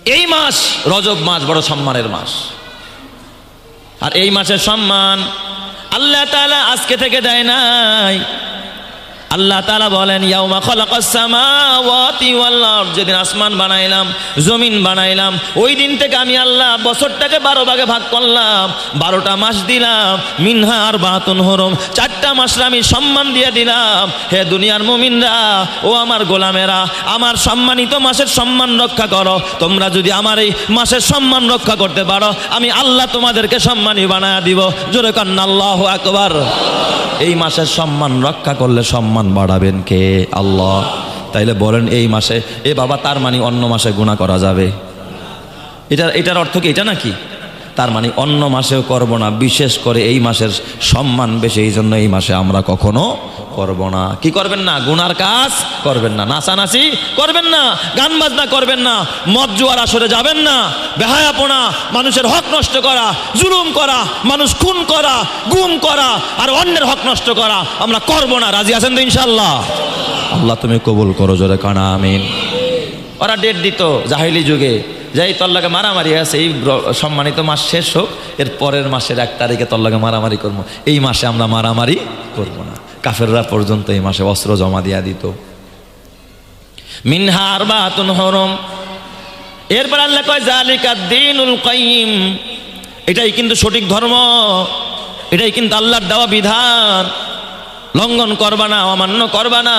এই মাস রজব মাস বড় সম্মানের মাস। আর এই মাসের সম্মান আল্লাহ তাআলা আজকে থেকে দেয় নাই। আল্লাহ তাআলা বলেন ইয়াউমা খালাকাস সামাওয়াতি ওয়াল আরদ, যেদিন আসমান বানাইলাম জমিন বানাইলাম ওই দিন থেকে আমি আল্লাহ বছরটাকে 12 ভাগে ভাগ করলাম, 12টা মাস দিলাম। মিনহা আরবাতুন হুরুম, 4টা মাসের আমি সম্মান দিয়ে দিলাম। হে দুনিয়ার মুমিনরা, ও আমার গোলামেরা, আমার সম্মানিত মাসের সম্মান রক্ষা করো। তোমরা যদি আমার এই মাসের সম্মান রক্ষা করতে পারো, আমি আল্লাহ তোমাদেরকে সম্মানী বানায়া দিব। জোরে কান্না আল্লাহু আকবার। এই মাসের সম্মান রক্ষা করলে সম্মান বাড়াবেন কে? আল্লাহ। তাইলে বলেন এই মাসে এ বাবা, তার মানে অন্য মাসে গুনাহ করা যাবে? এটার অর্থ কি এটা নাকি? তার মানে অন্য মাসেও করব না, বিশেষ করে এই মাসের সম্মান বেশি, এই জন্য এই মাসে আমরা কখনো করব না। কি করবেন না? গুনার কাজ করবেন না, নাচানাচি করবেন না, গান বাজনা করবেন না, মদ জুয়ার আসরে যাবেন না, বেহায়াপনা, মানুষের হক নষ্ট করা, জুলুম করা, মানুষ খুন করা, গুম করা আর অন্যের হক নষ্ট করা আমরা করব না। রাজি আছেন তো ইনশাআল্লাহ? আল্লাহ তুমি কবুল করো, জোরে কানা আমিন। ওরা ডেট দিত জাহিলি যুগে, যাই তোর লাগে মারামারি আছে, এই সম্মানিত মাস শেষ হোক, এর পরের মাসের 1 তারিখে তোর লাগে মারামারি করবো। এই মাসে আমরা মারামারি করবো না। কাফেররা পর্যন্ত এই মাসে অস্ত্র জমা দিয়া দিত। মিনহা আরবাতুন হুরুম, এরপর আল্লাহ কয় যালিকাদ দীনুল কাইয়িম, এটাই কিন্তু সঠিক ধর্ম, এটাই কিন্তু আল্লাহর দেওয়া বিধান। লঙ্ঘন করবা না, অমান্য করবা না।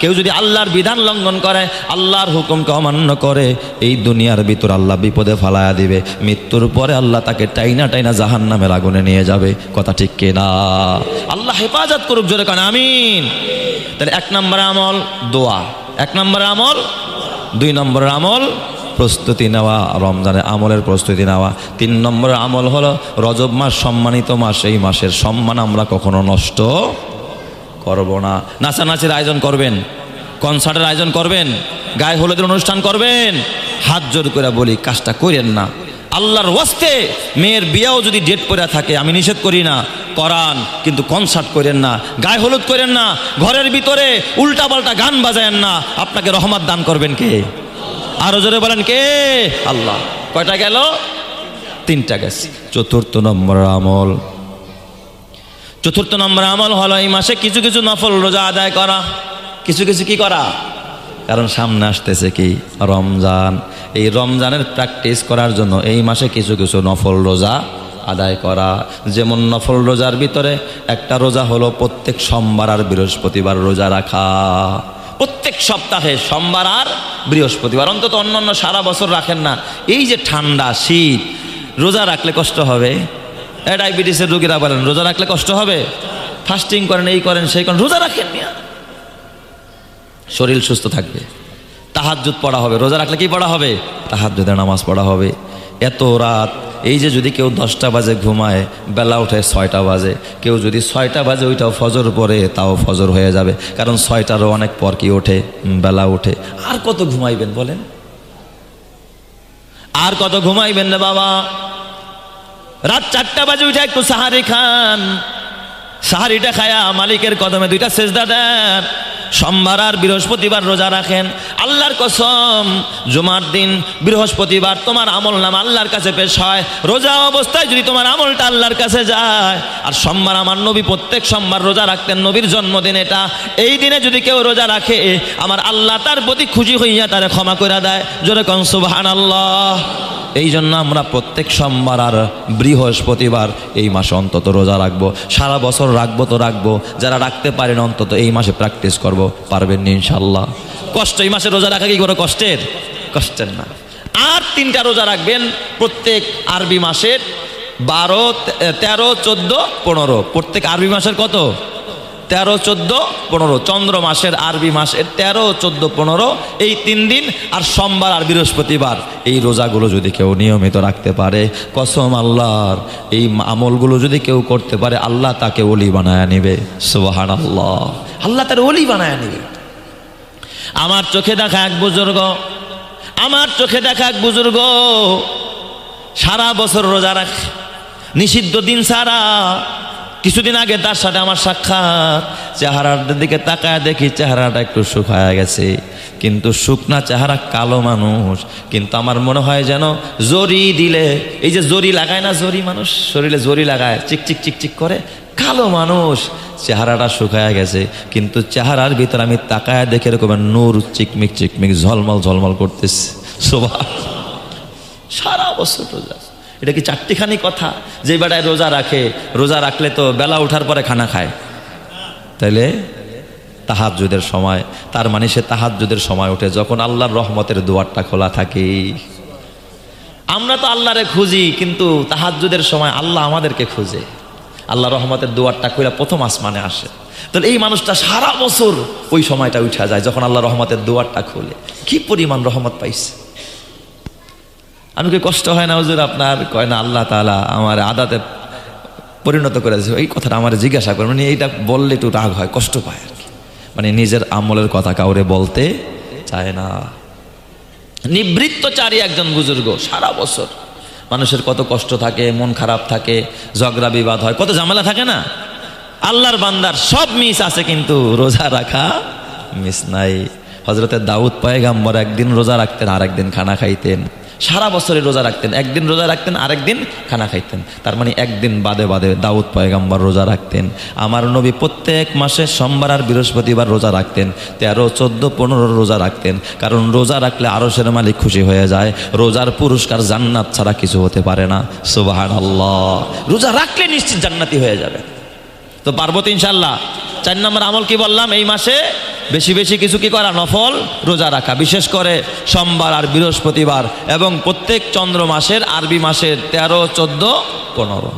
কেউ যদি আল্লাহর বিধান লঙ্ঘন করে, আল্লাহর হুকুমকে অমান্য করে, এই দুনিয়ার ভিতর আল্লাহ বিপদে ফালায়া দিবে। মৃত্যুর পরে আল্লাহ তাকে টাইনা টাইনা জাহান্নামের আগুনে নিয়ে যাবে। কথা ঠিক কিনা? আল্লাহ হেফাজত করুক, জোরে কান আমিন। তাহলে 1 নম্বর আমল দোয়া, 1 নম্বর আমল। 2 নম্বরের আমল প্রস্তুতি নেওয়া, রমজানের আমলের প্রস্তুতি নেওয়া। 3 নম্বরের আমল হলো রজব মাস সম্মানিত মাস, এই মাসের সম্মান আমরা কখনো নষ্ট করব না। নাচানাচির আয়োজন করবেন, কনসার্টের আয়োজন করবেন, গায়ে হলুদের অনুষ্ঠান করবেন, হাত জোর করে বলি কাজটা করেন না। আল্লাহর ওয়াস্তে মেয়ের বিয়েও যদি ডেট পড়ে থাকে, আমি নিষেধ করি না, করান, কিন্তু কনসার্ট করেন না, গায়ে হলুদ করেন না, ঘরের ভিতরে উল্টাপাল্টা গান বাজায়েন না। আপনাকে রহমত দান করবেন কে? আরো জোরে বলেন কে? আল্লাহ। কয়টা গেল? 3টা গেছে। 4th নম্বর আমল, 4th নম্বর আমল হলো এই মাসে কিছু কিছু নফল রোজা আদায় করা। কিছু কিছু কি করা? কারণ সামনে আসতেছে কি? রমজান। এই রমজানের প্র্যাকটিস করার জন্য এই মাসে কিছু কিছু নফল রোজা আদায় করা। যেমন নফল রোজার ভিতরে একটা রোজা হলো প্রত্যেক সোমবার আর বৃহস্পতিবার রোজা রাখা। প্রত্যেক সপ্তাহে সোমবার আর বৃহস্পতিবার, অন্তত অন্য সারা বছর রাখেন না। এই যে ঠান্ডা শীত, রোজা রাখলে কষ্ট হবে। ডায়াবেটিসের রোগীরা বলেন রোজা রাখলে কষ্ট হবে, ফাস্টিং করেন, এই করেন, সেই করেন, রোজা রাখেন না, শরীর সুস্থ থাকবে। তাহাজ্জুদ পড়া হবে, রোজা রাখলে কি পড়া হবে? তাহাজ্জুদের নামাজ পড়া হবে। এত রাত, এই যে যদি কেউ 10টা বাজে ঘুমায়, বেলা ওঠে 6টা বাজে, কেউ যদি 6টা বাজে ওইটাও ফজর পড়ে, তাও ফজর হয়ে যাবে। কারণ 6টারও অনেক পর কি ওঠে? বেলা ওঠে। আর কত ঘুমাইবেন বলেন? আর কত ঘুমাইবেন না বাবা? রাত 4টা বাজে উঠে একটু সাহারি খান, সাহারিটা খায়া মালিকের কদমে 2টা সেজদা দেন। সোমবার আর বৃহস্পতিবার রোজা রাখেন। আল্লাহর কসম, জুমার দিন বৃহস্পতিবার তোমার আমল নামা আল্লাহর কাছে পেশ হয়। রোজা অবস্থায় যদি তোমার আমলটা আল্লাহর কাছে যায়। আর সোমবার আমার নবী প্রত্যেক সোমবার রোজা রাখতেন, নবীর জন্মদিন এটা। এই দিনে যদি কেউ রোজা রাখে, আমার আল্লাহ তার প্রতি খুশি হইয়া তারে ক্ষমা করে দেয়। জোরে কোন সুবহানাল্লাহ। এই জন্য আমরা প্রত্যেক সোমবার আর বৃহস্পতিবার এই মাসে অন্তত রোজা রাখবো। সারা বছর রাখবো তো রাখবো, যারা রাখতে পারেন অন্তত এই মাসে প্র্যাকটিস করবো। পারবেন না ইনশাল্লাহ? কষ্ট, এই মাসে রোজা রাখা কি বড় কষ্টের? কষ্টের না। আর 3টা রোজা রাখবেন প্রত্যেক আরবি মাসের 12, 13, 14, 15। প্রত্যেক আরবি মাসের কত? 13, 14, 15। চন্দ্র মাসের আরবি মাসের 13, 14, 15 এই 3 দিন। আর সোমবার আর বৃহস্পতিবার এই রোজাগুলো যদি কেউ নিয়মিত রাখতে পারে, কসম আল্লাহর, এই আমলগুলো যদি কেউ করতে পারে, আল্লাহ তাকে ওলি বানায় নিবে। সুবহানাল্লাহ। আল্লাহ তার ওলি বানায় নিবে। আমার চোখে দেখা এক বুজুর্গ, সারা বছর রোজা রাখে, নিষিদ্ধ দিন ছাড়া কিছুদিন আগে তার সাথে আমার সাক্ষাৎ, চেহারার দিকে তাকায় দেখি চেহারাটা একটু শুকায়া গেছে, কিন্তু শুকনা চেহারা, কালো মানুষ, কিন্তু আমার মনে হয় যেন জরি দিলে, এই যে জরি লাগায় না, জরি মানুষ শরীরে জরি লাগায়, চিকচিক চিকচিক করে, কালো মানুষ, চেহারাটা শুকায়া গেছে, কিন্তু চেহারার ভিতর আমি তাকায় দেখে এরকম নূর চিকমিক চিকমিক ঝলমল ঝলমল করতেছে। সারা বছর রোজা, এটা কি চারটিখানি কথা? যে বেটায় রোজা রাখে, রোজা রাখলে তো বেলা ওঠার পরে খানা খায়, তাইলে তাহাজ্জুদের সময়, তার মানে সে তাহাজ্জুদের সময় ওঠে যখন আল্লাহর রহমতের দুয়ারটা খোলা থাকে। আমরা তো আল্লাহরে খুঁজি, কিন্তু তাহাজ্জুদের সময় আল্লাহ আমাদেরকে খুঁজে, আল্লাহ রহমতের দুয়ারটা খুলে প্রথম আসমানে আসে। তাহলে এই মানুষটা সারা বছর ওই সময়টা উঠা যায় যখন আল্লাহ রহমতের দুয়ারটা খুলে, কি পরিমাণ রহমত পাইছে। আমি কি কষ্ট হয় না হুজুর আপনার? কয় না, আল্লাহ তাআলা আমার আদাতে পরিণত করেছে। এই কথাটা আমার জিজ্ঞাসা করে, মানে এইটা বললে একটু রাগ হয়, কষ্ট পায় আর কি, মানে নিজের আমলের কথা কাউরে বলতে চায় না। নিবৃত্তচারী একজন বুজুর্গ, সারা বছর মানুষের কত কষ্ট থাকে, মন খারাপ থাকে, ঝগড়া বিবাদ হয়, কত ঝামেলা থাকে না। আল্লাহর বান্দার সব মিস আছে, কিন্তু রোজা রাখা মিস নাই। হযরতে দাউদ পয়গম্বর একদিন রোজা রাখতেন, আরেকদিন খানা খাইতেন। সারা বছরে রোজা রাখতেন, একদিন রোজা রাখতেন, আরেকদিন খানা খাইতেন। তার মানে একদিন বাদে বাদে দাউদ পয়গম্বর রোজা রাখতেন। আমার নবী প্রত্যেক মাসে সোমবার আর বৃহস্পতিবার রোজা রাখতেন, 13, 14, 15 রোজা রাখতেন। কারণ রোজা রাখলে আরশের মালিক খুশি হয়ে যায়। রোজার পুরস্কার জান্নাত ছাড়া কিছু হতে পারে না। সুবহানাল্লাহ। রোজা রাখলে নিশ্চিত জান্নাতি হয়ে যাবে। তো পারবো তো ইনশাল্লাহ। 4 নম্বর আমল কি বললাম? এই মাসে বেশি বেশি কিছু কি করা? নফল রোজা রাখা, বিশেষ করে সোমবার আর বৃহস্পতিবার, এবং প্রত্যেক চন্দ্র মাসের, আরবি মাসের 13, 14, 15।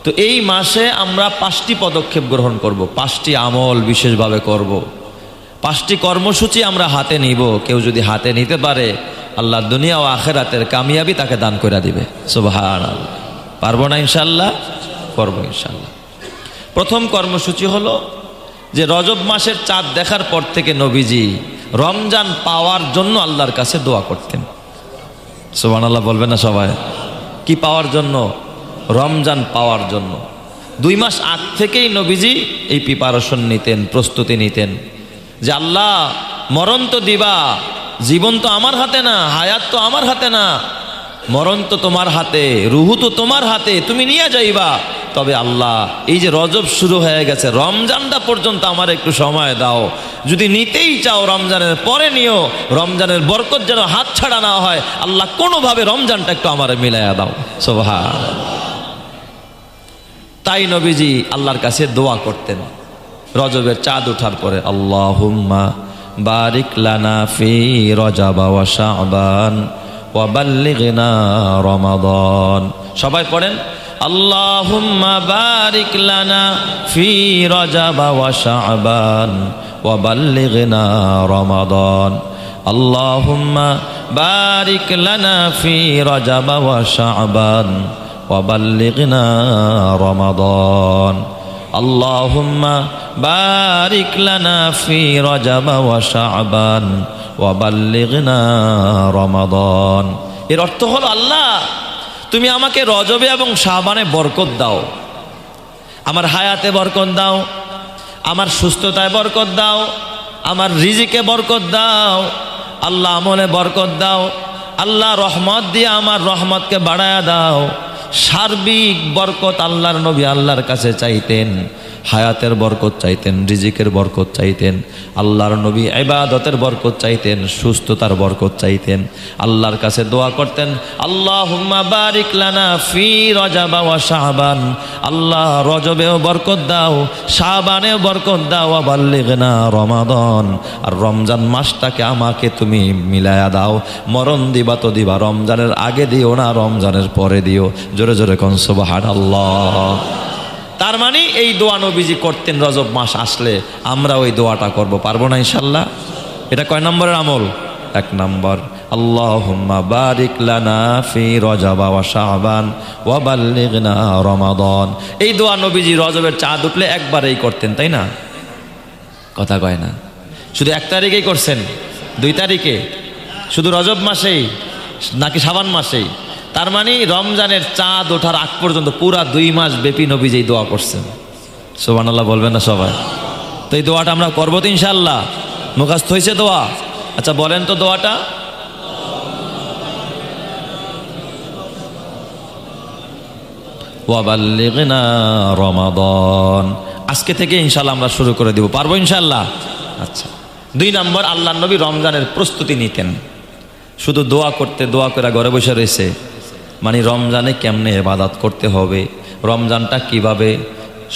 তো এই মাসে আমরা 5টি পদক্ষেপ গ্রহণ করব, 5টি আমল বিশেষভাবে করব, 5টি কর্মসূচি আমরা হাতে নিব। কেউ যদি হাতে নিতে পারে, আল্লাহ দুনিয়া ও আখিরাতের কামিয়াবি তাকে দান করে দিবে। সুবহানাল্লাহ। পারবো না ইনশাল্লাহ? করবো ইনশাল্লাহ। প্রথম কর্মসূচি হলো যে রজব মাসের চাঁদ দেখার পর থেকে নবীজি রমজান পাওয়ার জন্য আল্লাহর কাছে দোয়া করতেন। সুবহানাল্লাহ বলবেন না সবাই? কি পাওয়ার জন্য? রমজান পাওয়ার জন্য। 2 মাস আগ থেকেই নবীজি এই প্রিপারেশন নিতেন, প্রস্তুতি নিতেন যে আল্লাহ মরণ তো দিবা, জীবন তো আমার হাতে না, হায়াত তো আমার হাতে না, মরণ তো তোমার হাতে, রুহু তো তোমার হাতে, তুমি নিয়ে যাইবা। তবে আল্লাহ, এই যে রজব শুরু হয়ে গেছে, রমজানটা পর্যন্ত আমার একটু সময় দাও। যদি নিতেই চাও রমজানের পরে নিও, রমজানের বরকত যেন হাত ছাড়া না হয়। আল্লাহ কোনোভাবে রমজানটা একটু আমার মিলাইয়া দাও। সুবহানাল্লাহ। তাই নবীজি আল্লাহর কাছে দোয়া করতেন রজবের চাঁদ ওঠার পরে, আল্লাহুম্মা বারিক লানা ফি রজব ওয়া শাবান ওয়া বাল্লিগনা রমাদান। সবাই পড়েন, আল্লাহুম্মা বারিক লানা ফি রজব ওয়া শাবান ওয়া বাল্লিগনা রমাদান। আল্লাহুম্মা বারিক লানা ফি রজব ওয়া শাবান ওয়া বাল্লিগনা রমাদান। আল্লাহুম্মা বারিক লানা ফি রজব ওয়া শাবান ওয়া বাল্লিগনা রমাদান। এর অর্থ হলো, আল্লাহ তুমি আমাকে রজবে এবং শাবানে বরকত দাও, আমার হায়াতে বরকত দাও, আমার সুস্থতায় বরকত দাও, আমার রিজিকে বরকত দাও, আল্লাহ আমলে বরকত দাও, আল্লাহ রহমত দিয়ে আমার রহমতকে বাড়ায়া দাও। সার্বিক বরকত আল্লাহর নবী আল্লাহর কাছে চাইতেন, হায়াতের বরকত চাইতেন, রিজিকের বরকত চাইতেন, আল্লাহর নবী ইবাদতের বরকত চাইতেন, সুস্থতার বরকত চাইতেন, আল্লাহর কাছে দোয়া করতেন, আল্লাহুম্মা বারিক লানা ফি রজব ওয়া শাবান। আল্লাহ রজবেও বরকত দাও, শাবানেও বরকত দাও, ওয়া বাল্লিগনা রমাদান। আর রমজান মাসটাকে আমাকে তুমি মিলায়া দাও। মরণ দিবা তো দিবা, রমজানের আগে দিও না, রমজানের পরে দিও। জোরে জোরে কোন সুবহানাল্লাহ। তার মানে এই দোয়া নবীজি করতেন রজব মাস আসলে। আমরা ওই দোয়াটা করব, পারবো না ইনশাল্লাহ? এটা কয় নম্বরের আমল? 1 নম্বর। আল্লাহুম্মা বারিক লানা ফি রজব ওয়া শাবান ওয়া বাল্লিগনা রমাদান। এই দোয়া নবীজি রজবের চাঁদ উঠলে একবারেই করতেন, তাই না? কথা কয় না। শুধু 1 তারিখেই করছেন? 2 তারিখে? শুধু রজব মাসেই নাকি শাবান মাসেই? তার মানে রমজানের চাঁদ ওঠার আগ পর্যন্ত পুরা 2 মাস ব্যাপী নবীজি দোয়া করছেন। সুবহানাল্লাহ বলবেন না সবাই? তো এই দোয়াটা আমরা করবো তো ইনশাআল্লাহ। মুখস্থ হয়েছে দোয়া? আচ্ছা বলেন তো দোয়াটা। ওয়াবাল্লিগনা রমাদান। আজকে থেকে ইনশাআল্লাহ আমরা শুরু করে দিব, পারবো ইনশাআল্লাহ? আচ্ছা, 2 নম্বর, আল্লাহর নবী রমজানের প্রস্তুতি নিতেন। শুধু দোয়া করতে, দোয়া করে ঘরে বসে রয়েছে, মানে রমজানে কেমনে ইবাদত করতে হবে, রমজানটা কিভাবে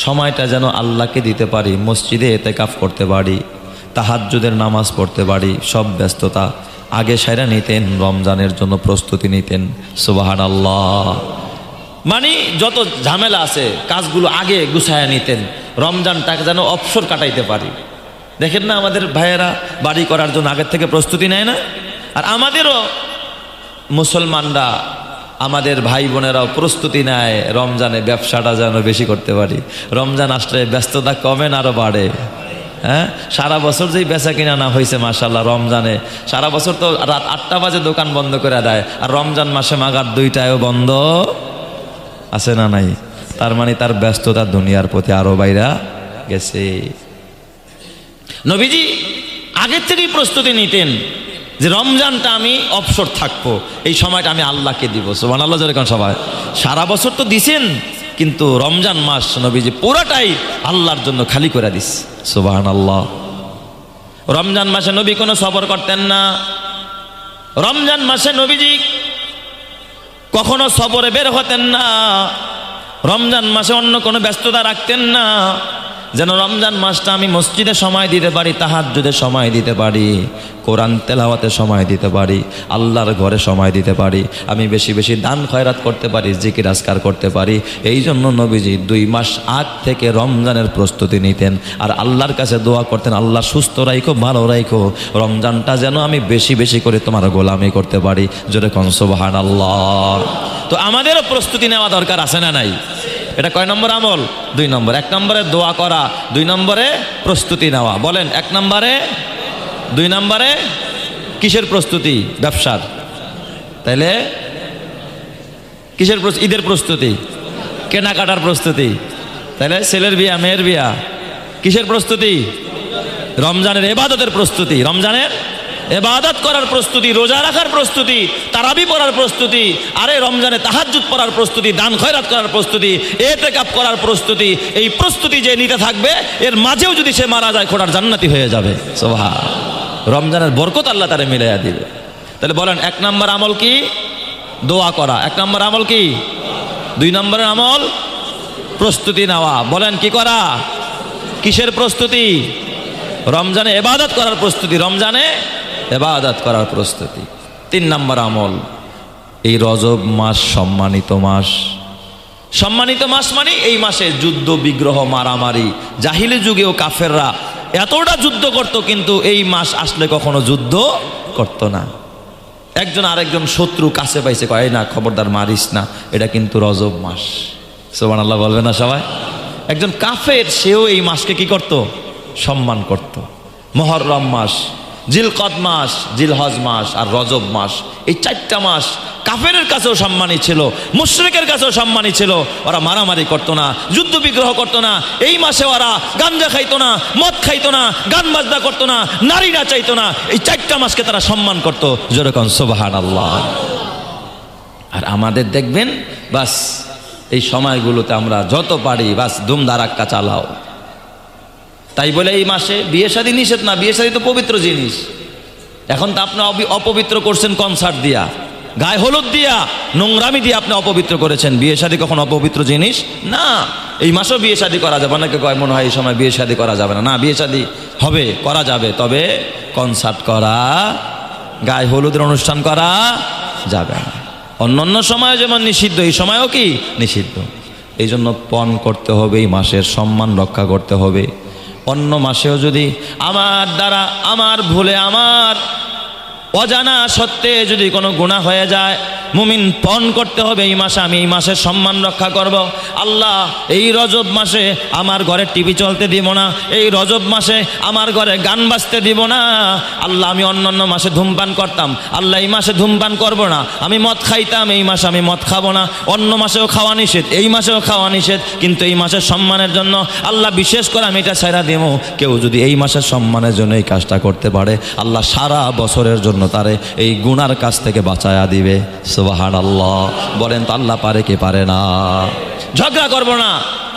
সময়টা যেন আল্লাহকে দিতে পারি, মসজিদে এতেকাফ করতে পারি, তাহাজ্জুদের নামাজ পড়তে পারি, সব ব্যস্ততা আগে সাইরা নিতেন, রমজানের জন্য প্রস্তুতি নিতেন। সুবহানাল্লাহ। মানে যত ঝামেলা আছে কাজগুলো আগে গুছায়া নিতেন, রমজানটাকে যেন অবসর কাটাইতে পারি। দেখেন না আমাদের ভাইয়েরা বাড়ি করার জন্য আগের থেকে প্রস্তুতি নেয় না? আর আমাদেরও মুসলমানরা, আমাদের ভাই বোনেরাও প্রস্তুতি নেয় রমজানে ব্যবসাটা যেন বেশি করতে পারি। রমজান আসলে ব্যস্ততা কমে না আরও বাড়ে? হ্যাঁ, সারা বছর যেই বেচা কিনা না হয়েছে মাশাআল্লাহ, রমজানে সারা বছর তো রাত 8টা বাজে দোকান বন্ধ করে দেয়, আর রমজান মাসে মাগার 2টায়ও বন্ধ আছে না নাই? তার মানে তার ব্যস্ততা দুনিয়ার প্রতি আরো বাইরা গেছে। নবীজি আগের থেকেই প্রস্তুতি নিতেন যে রমজানটা আমি অবসর থাকবো, এই সময়টা আমি আল্লাহকে দিব। সুবহানাল্লাহ যেরকম সবাই। সারা বছর তো দিছেন, কিন্তু রমজান মাস নবীজি পুরাটাই আল্লাহর জন্য খালি করে দিস। সুবহানাল্লাহ। রমজান মাসে নবী কোনো সফর করতেন না। রমজান মাসে নবীজি কখনো সফরে বের হতেন না। রমজান মাসে অন্য কোনো ব্যস্ততা রাখতেন না, যেন রমজান মাসটা আমি মসজিদে সময় দিতে পারি, তাহাজ্জুদে সময় দিতে পারি, কোরআন তেলাওয়াতে সময় দিতে পারি, আল্লাহর ঘরে সময় দিতে পারি, আমি বেশি বেশি দান খয়রাত করতে পারি, জিকির আজকার করতে পারি। এই জন্য নবীজি 2 মাস আগ থেকে রমজানের প্রস্তুতি নিতেন, আর আল্লাহর কাছে দোয়া করতেন, আল্লাহ সুস্থ রাখো, ভালো রাখো, রমজানটা যেন আমি বেশি বেশি করে তোমার গোলামি করতে পারি। জোরে কোন সুবহানাল্লাহ। তো আমাদেরও প্রস্তুতি নেওয়া দরকার আছে না নাই? এটা কয় নম্বর আমল? 2 নম্বর। 1 নম্বরে দোয়া করা, 2 নম্বরে প্রস্তুতি নেওয়া। বলেন 1 নম্বরে, 2 নম্বরে কিসের প্রস্তুতি? ব্যবসার। তাইলে কিসের? ঈদের প্রস্তুতি, কেনাকাটার প্রস্তুতি। তাইলে ছেলের বিয়া, মেয়ের বিয়া, কিসের প্রস্তুতি? রমজানের ইবাদতের প্রস্তুতি, রমজানের ইবাদত করার প্রস্তুতি, রোজা রাখার প্রস্তুতি, তারাবি পড়ার প্রস্তুতি, আরে রমজানে তাহাজ্জুদ পড়ার প্রস্তুতি, দান খয়রাত করার প্রস্তুতি, ইতিকাফ করার প্রস্তুতি। এই প্রস্তুতি যে নিতে থাকবে, এর মাঝেও যদি সে মারা যায়, খোদার জান্নাতি হয়ে যাবে। সুবহান। রমজানের বরকত আল্লাহ তারে মিলাইয়া দিবে। তাহলে বলেন 1 নম্বর আমল কি? দোয়া করা। 1 নম্বর আমল কি? 2 নম্বরের আমল প্রস্তুতি নেওয়া। বলেন কি করা? কিসের প্রস্তুতি? রমজানে ইবাদত করার প্রস্তুতি, রমজানে ইবাদত করার প্রস্তুতি। 3 নম্বর আমল, এই রজব মাস সম্মানিত মাস। সম্মানিত মাস মানে এই মাসে যুদ্ধ বিগ্রহ মারামারি, জাহিলি যুগেও কাফেররা এতটা যুদ্ধ করত, কিন্তু এই মাস আসলে কখনো যুদ্ধ করত না। একজন আরেকজন শত্রু কাছে পাইছে, কয় না খবরদার মারিস না, এটা কিন্তু রজব মাস। সুবহানাল্লাহ বলবে না সবাই? একজন কাফের সেও এই মাসকে কি করত? সম্মান করত। মুহররম মাস, জিলকদ মাস, জিলহজ মাস আর রজব মাস, এই 4টা মাস কাফেরের কাছেও সম্মানী ছিল, মুশরিকের কাছেও সম্মানী ছিল। ওরা মারামারি করতো না, যুদ্ধ বিগ্রহ করতো না। এই মাসে ওরা গাঞ্জা খাইতো না, মদ খাইতো না, গান বাজনা করতো না, নারীরা চাইতো না। এই 4টা মাসকে তারা সম্মান করতো। যেরকম সুবহানাল্লাহ। আর আমাদের দেখবেন বাস এই সময়গুলোতে আমরা যত পারি বাস ধুমধারাক্কা চালাও। তাই বলে এই মাসে বিয়ে শাদী নিষেধ না, বিয়ে শাদী তো পবিত্র জিনিস। এখন তো আপনি অপবিত্র করছেন কনসার্ট দিয়া, গায়ে হলুদ দিয়া, নোংরামি দিয়ে আপনি অপবিত্র করেছেন। বিয়ে শাদী কখন অপবিত্র জিনিস না। এই মাসেও বিয়ে শাদী করা যাবে। অনেকে কয় মনে হয় এই সময় বিয়ে শাদী করা যাবে না। না, বিয়ে শাদী হবে, করা যাবে, তবে কনসার্ট করা, গায়ে হলুদের অনুষ্ঠান করা যাবে না। অন্যান্য সময় যেমন নিষিদ্ধ, এই সময়ও কি নিষিদ্ধ। এই জন্য পণ করতে হবে, এই মাসের সম্মান রক্ষা করতে হবে। অন্য মাসেও যদি আমার দ্বারা, আমার ভুলে, আমার অজানা সত্ত্বে যদি কোনো গুনাহ হয়ে যায়, মুমিন পণ করতে হবে এই মাসে আমি এই মাসের সম্মান রক্ষা করব। আল্লাহ এই রজব মাসে আমার ঘরে টিভি চলতে দিব না, এই রজব মাসে আমার ঘরে গান বাজতে দিব না। আল্লাহ আমি অন্যান্য মাসে ধূমপান করতাম, আল্লাহ এই মাসে ধূমপান করব না। আমি মদ খাইতাম, এই মাসে আমি মদ খাবো না। অন্য মাসেও খাওয়া নিষেধ, এই মাসেও খাওয়া নিষেধ, কিন্তু এই মাসের সম্মানের জন্য আল্লাহ বিশেষ করে আমি এটা ছেড়া দেব। কেউ যদি এই মাসের সম্মানের জন্য এই কাজটা করতে পারে, আল্লাহ সারা বছরের জন্য তারে এই গুনার কাছ থেকে বাঁচায়া দিবে। সুবহানাল্লাহ। বলেন তো আল্লাহ পারে কি পারে না? ঝগড়া করব না,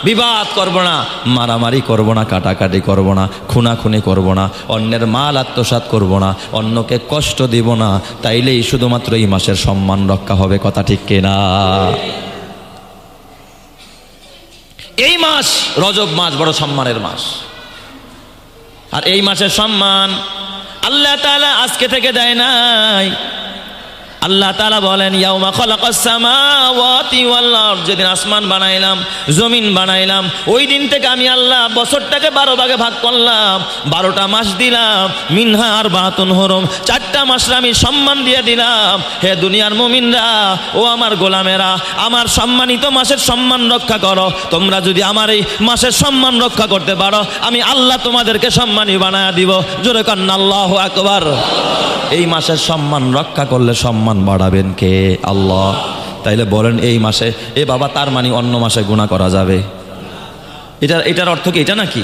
বিবাদ করব না, মারামারি করব না, কাটাকাটি করব না, খুনাখুনি করব না, অন্যের মাল আত্মসাৎ করব না, অন্যকে কষ্ট দিব না। তাইলেই শুধুমাত্র এই মাসের সম্মান রক্ষা হবে। কথা ঠিক কিনা? এই মাস রজব মাস বড় সম্মানের মাস। আর এই মাসের সম্মান আল্লাহ তাআলা আজকে থেকে দেয় নাই। আল্লাহ তাআলা বলেন ইয়াউমা খালাকাস সামাওয়াতি ওয়াল আরদ, যেদিন আসমান বানাইলাম, জমিন বানাইলাম, ওই দিন থেকে আমি আল্লাহ বছরটাকে 12 ভাগে ভাগ করলাম, 12টা মাস দিলাম। মিনহা আরবাতুন হুরুম, 4টা মাসে আমি সম্মান দিয়ে দিলাম। হে দুনিয়ার মুমিনরা, ও আমার গোলামেরা, আমার সম্মানিত মাসের সম্মান রক্ষা করো। তোমরা যদি আমার এই মাসের সম্মান রক্ষা করতে পারো, আমি আল্লাহ তোমাদেরকে সম্মানী বানায়া দিব। জোরে কান আল্লাহু আকবার। এই মাসের সম্মান রক্ষা করলে সম্মান বাড়াবেন কে? আল্লাহ। তাইলে বলেন এই মাসে এ বাবা, তার মানে অন্য মাসে গুনাহ করা যাবে? এটার অর্থ কি এটা নাকি?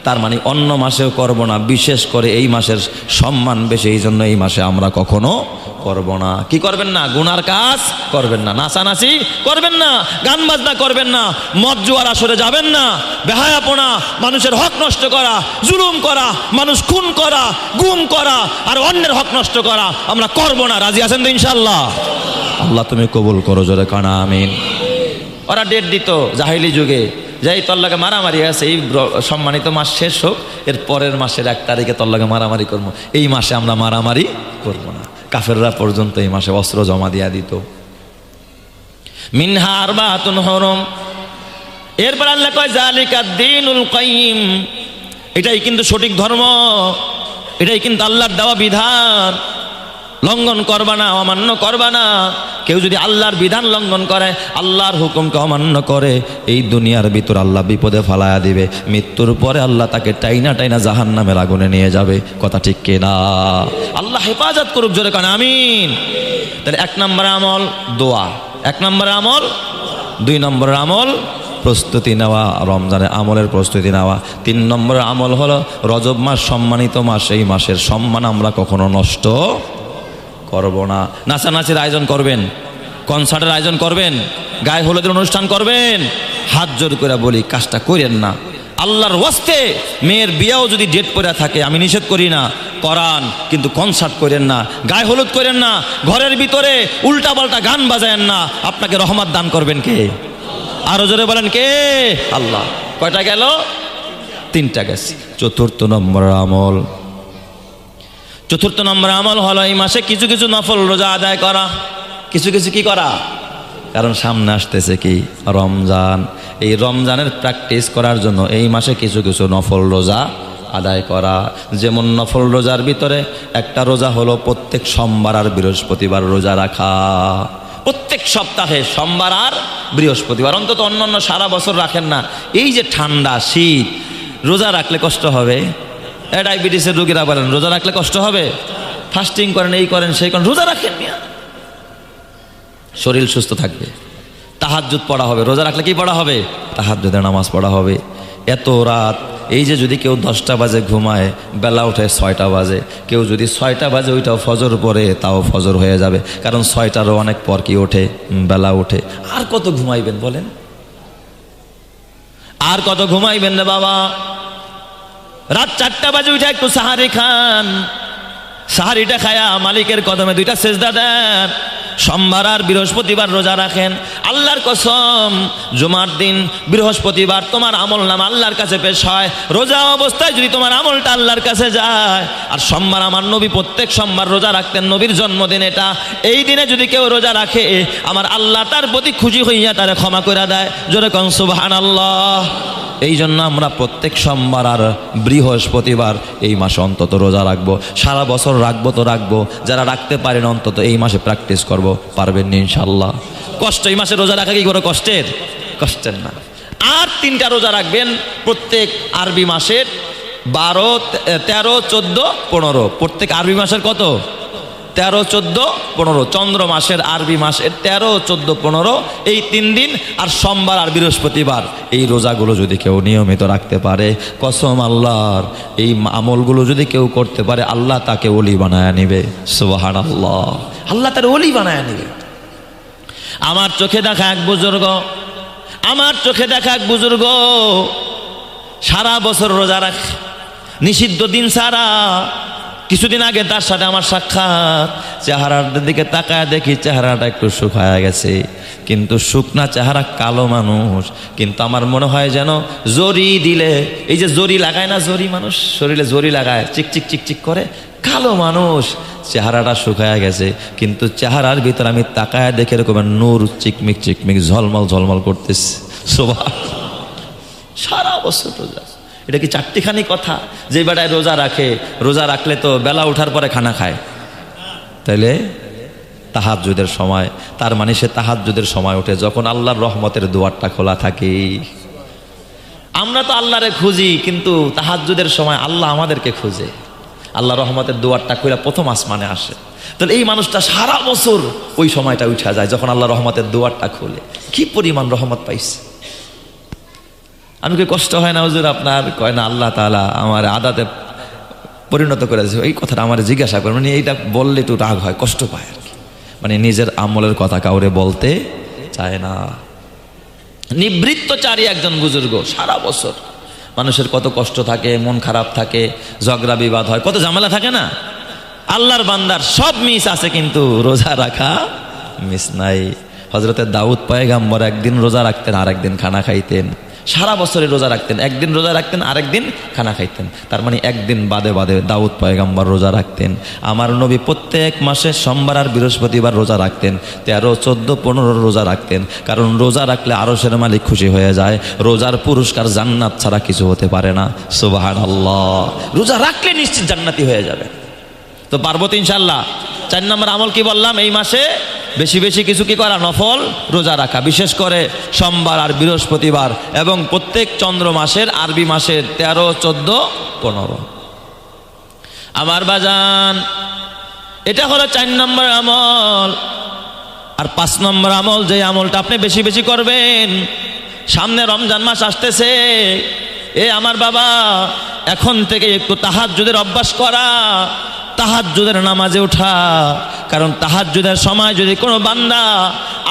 তার মানে অন্য মাসেও করব না, বিশেষ করে এই মাসের সম্মান বেশি, এই জন্য এই মাসে আমরা কখনো করব না। কি করবেন না? গুনার কাজ করবেন না, নাচানাচি করবেন না, গান বাজনা করবেন না, মদ জুয়ার আসরে যাবেন না, বেহায়াপনা, মানুষের হক নষ্ট করা, জুলুম করা, মানুষ খুন করা, গুম করা আর অন্যের হক নষ্ট করা আমরা করব না। রাজি আছেন তো ইনশাআল্লাহ? আল্লাহ তুমি কবুল করো, জোরে কানা আমিন। ওরা ডেট দিত জাহিলি যুগে, যাই তোর লাগে মারামারি আছে, এই সম্মানিত মাস শেষ হোক, এর পরের মাসের 1 তারিখে তোর লাগে মারামারি করবো। এই মাসে আমরা মারামারি করবো না। কাফেররা পর্যন্ত এই মাসে অস্ত্র জমা দিয়া দিত। মিনহা আরবাতুন হুরুম, এরপর আল্লাহ কয় যালিকা দ্বীনুল কাইয়্যিম, এটাই কিন্তু সঠিক ধর্ম, এটাই কিন্তু আল্লাহর দেওয়া বিধান। লঙ্ঘন করবা না, অমান্য করবা না। কেউ যদি আল্লাহর বিধান লঙ্ঘন করে, আল্লাহর হুকুমকে অমান্য করে, এই দুনিয়ার ভিতর আল্লাহ বিপদে ফালায়া দিবে। মৃত্যুর পরে আল্লাহ তাকে টাইনা টাইনা জাহান্নামের আগুনে নিয়ে যাবে। কথা ঠিক কিনা? আল্লাহ হেফাজত করুক, জোরে কান আমিন। তাহলে 1 নম্বর আমল দোয়া, 1 নম্বর আমল। 2 নম্বর আমল প্রস্তুতি নেওয়া, রমজানের আমলের প্রস্তুতি নেওয়া। 3 নম্বর আমল হলো রজব মাস সম্মানিত মাস, এই মাসের সম্মান আমরা কখনো নষ্ট করব না। নাচানাচির আয়োজন করবেন, কনসার্টের আয়োজন করবেন, গায়ে হলুদের অনুষ্ঠান করবেন, হাত জোর করে বলি কাজটা করেন না। আল্লাহর ওয়াস্তে মেয়ের বিয়েও যদি ডেট পড়ে থাকে, আমি নিষেধ করি না, করান, কিন্তু কনসার্ট করেন না, গায়ে হলুদ করেন না, ঘরের ভিতরে উল্টাপাল্টা গান বাজায়েন না। আপনাকে রহমত দান করবেন কে? আরো জোরে বলেন কে? আল্লাহ। কয়টা গেল? 3টা গেছে। 4th নম্বর আমল, 4th নম্বর আমল হলো এই মাসে কিছু কিছু নফল রোজা আদায় করা। কিছু কিছু কি করা? কারণ সামনে আসতেছে কি? রমজান। এই রমজানের প্র্যাকটিস করার জন্য এই মাসে কিছু কিছু নফল রোজা আদায় করা। যেমন নফল রোজার ভিতরে একটা রোজা হলো প্রত্যেক সোমবার আর বৃহস্পতিবার রোজা রাখা। প্রত্যেক সপ্তাহে সোমবার আর বৃহস্পতিবার, অন্তত অন্য সারা বছর রাখেন না। এই যে ঠান্ডা শীত, রোজা রাখলে কষ্ট হবে। ডায়াবেটিসের রোগীরা বলেন রোজা রাখলে কষ্ট হবে, ফাস্টিং করেন, এই করেন, সেই করেন, রোজা রাখেন না, শরীর সুস্থ থাকবে। তাহাজ্জুদ পড়া হবে, রোজা রাখলে কি পড়া হবে? তাহাজ্জুদের নামাজ পড়া হবে। এত রাত, এই যে যদি কেউ 10টা বাজে ঘুমায়, বেলা ওঠে 6টা বাজে, কেউ যদি 6টা বাজে ওইটাও ফজর পড়ে, তাও ফজর হয়ে যাবে। কারণ 6টারও অনেক পর কি ওঠে? বেলা ওঠে। আর কত ঘুমাইবেন বলেন? আর কত ঘুমাইবেন রে বাবা? রাত 4টা বাজে উঠে একটু সাহারি খান, সাহারিটা খায়া মালিকের কদমে 2টা সেজদা দেন। সোমবার আর বৃহস্পতিবার রোজা রাখেন। আল্লাহর কসম, জুমার দিন বৃহস্পতিবার তোমার আমল নামা আল্লাহর কাছে পেশ হয়। রোজা অবস্থায় যদি তোমার আমলটা আল্লাহর কাছে যায়। আর সোমবার আমার নবী প্রত্যেক সোমবার রোজা রাখতেন, নবীর জন্মদিন এটা। এই দিনে যদি কেউ রোজা রাখে, আমার আল্লাহ তার প্রতি খুশি হইয়া তারে ক্ষমা করে দেয়। জোরে কোন সুবহানাল্লাহ। এই জন্য আমরা প্রত্যেক সোমবার আর বৃহস্পতিবার এই মাসে অন্তত রোজা রাখবো। সারা বছর রাখবো তো রাখবো, যারা রাখতে পারেন অন্তত এই মাসে প্র্যাকটিস করবো, পারবেন না ইনশাল্লাহ। কষ্ট, এই মাসে রোজা রাখা কি কোনো কষ্টের? কষ্টের না। আর 3টা রোজা রাখবেন প্রত্যেক আরবি মাসের 12, 13, 14, 15। প্রত্যেক আরবি মাসের কত? 13, 14, 15। চন্দ্র মাসের আরবি মাসের 13, 14, 15 এই 3 দিন। আর সোমবার আর বৃহস্পতিবার এই রোজাগুলো যদি কেউ নিয়মিত রাখতে পারে, কসম আল্লাহর, এই আমলগুলো যদি কেউ করতে পারে, আল্লাহ তাকে ওলি বানায় নিবে। সুবহানাল্লাহ, আল্লাহ তার ওলি বানায় নিবে। আমার চোখে দেখা এক বুজুর্গ সারা বছর রোজা রাখে, নিষিদ্ধ দিন ছাড়া। কিছুদিন আগে তার সাথে আমার সাক্ষাৎ, চেহারার দিকে তাকায় দেখি চেহারাটা একটু শুকায় গেছে, কিন্তু শুকনা চেহারা, কালো মানুষ, কিন্তু আমার মনে হয় যেন জরি দিলে, এই যে জরি লাগায় না, জরি মানুষ শরীরে জরি লাগায়, চিকচিক চিকচিক করে, কালো মানুষ, চেহারাটা শুকায় গেছে, কিন্তু চেহারার ভিতর আমি তাকায় দেখে এরকম নূর চিকমিক চিকমিক ঝলমল ঝলমল করতেছে। সারা বছর রোজা, এটা কি চারটিখানি কথা? যে বেটায় রোজা রাখে, রোজা রাখলে তো বেলা ওঠার পরে খানা খায়, তাইলে তাহাজ্জুদের সময়, তার মানে সে তাহাজ্জুদের সময় ওঠে যখন আল্লাহর রহমতের দুয়ারটা খোলা থাকে। আমরা তো আল্লাহরে খুঁজি, কিন্তু তাহাজ্জুদের সময় আল্লাহ আমাদেরকে খুঁজে, আল্লাহ রহমতের দুয়ারটা খোলা প্রথম আসমানে আসে। তাহলে এই মানুষটা সারা বছর ওই সময়টা উঠা যায় যখন আল্লাহ রহমতের দুয়ারটা খোলে। কি পরিমাণ রহমত পাইছে! আমি কি কষ্ট হয় না হুজুর আপনার? কয় না, আল্লাহ তাআলা আমার আদাতে পরিণত করেছে। এই কথাটা আমার জিজ্ঞাসা করেন, মানে এইটা বললে একটু রাগ হয়, কষ্ট পায় আর কি, মানে নিজের আমলের কথা কাউরে বলতে চায় না। নিবৃত্তচারী একজন বুজুর্গ, সারা বছর মানুষের কত কষ্ট থাকে, মন খারাপ থাকে, ঝগড়া বিবাদ হয়, কত ঝামেলা থাকে না। আল্লাহর বান্দার সব মিস আছে, কিন্তু রোজা রাখা মিস নাই। হযরতে দাউদ পয়গম্বর একদিন রোজা রাখতেন, আরেকদিন খানা খাইতেন। সারা বছরে রোজা রাখতেন, একদিন রোজা রাখতেন, আরেকদিন খানা খাইতেন। তার মানে একদিন বাদে বাদে দাউদ পয়গম্বর রোজা রাখতেন। আমার নবী প্রত্যেক মাসে সোমবার আর বৃহস্পতিবার রোজা রাখতেন, 13, 14, 15 রোজা রাখতেন। কারণ রোজা রাখলে আরশের মালিক খুশি হয়ে যায়। রোজার পুরস্কার জান্নাত ছাড়া কিছু হতে পারে না। সুবহানাল্লাহ, রোজা রাখলে নিশ্চিত জান্নাতি হয়ে যাবে। তো পারবো তো ইনশাল্লাহ। 4 নম্বর আমল কি বললাম? এই মাসে বেশি বেশি কিছু কি করা? নফল রোজা রাখা, বিশেষ করে সোমবার আর বৃহস্পতিবার, এবং প্রত্যেক চন্দ্র মাসের আরবি মাসের 13, 14, 15। আমার বাজান, এটা হলো 4 নম্বর আমল। আর 5 নম্বর আমল, যে আমলটা আপনি বেশি বেশি করবেন, সামনে রমজান মাস আসতেছে, আমার বাবা এখন থেকে একটু তাহাজ্জুদের অভ্যাস করা, তাহাজ্জুদের নামাজে ওঠা। কারণ তাহাজ্জুদের সময় যদি কোনো বান্দা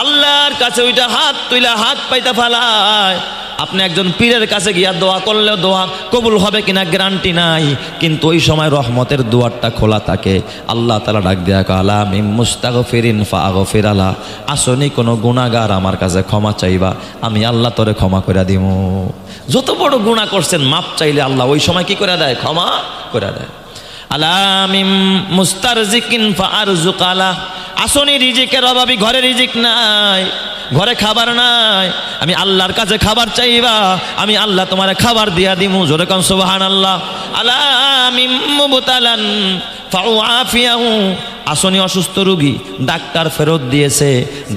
আল্লাহর কাছে ওইটা হাত তুইলা হাত পাইতে ফালায়, আপনি একজন পীরের কাছে গিয়া দোয়া করলেও দোয়া কবুল হবে কিনা গ্যারান্টি নাই, কিন্তু ওই সময় রহমতের দুয়ারটা খোলা থাকে। আল্লাহ তাআলা ডাক দেয়া কালা মিম মুস্তাগফিরিন ফাগফির আলা, আসনি কোনো গুনাহগার আমার কাছে ক্ষমা চাইবা, আমি আল্লাহ তোরে ক্ষমা করে দিব। যত বড় গুনাহ করছেন মাপ চাইলে আল্লাহ ওই সময় কি করে দেয়? ক্ষমা করে দেয়। আলামিম মুস্তারজিকিন ফারজুকালা, আসনি রিজিকের অভাবী, ঘরে রিজিক নাই, ঘরে খাবার নাই, আমি আল্লাহর কাছে খাবার চাইবা, আমি আল্লাহ তোমারে খাবার দিয়া দিমু। জোরে কোন সুবহানাল্লাহ। আলামিম মুবতালান ফাউআফিয়াহু, আসনি অসুস্থ রোগী, ডাক্তার ফেরত দিয়েছে,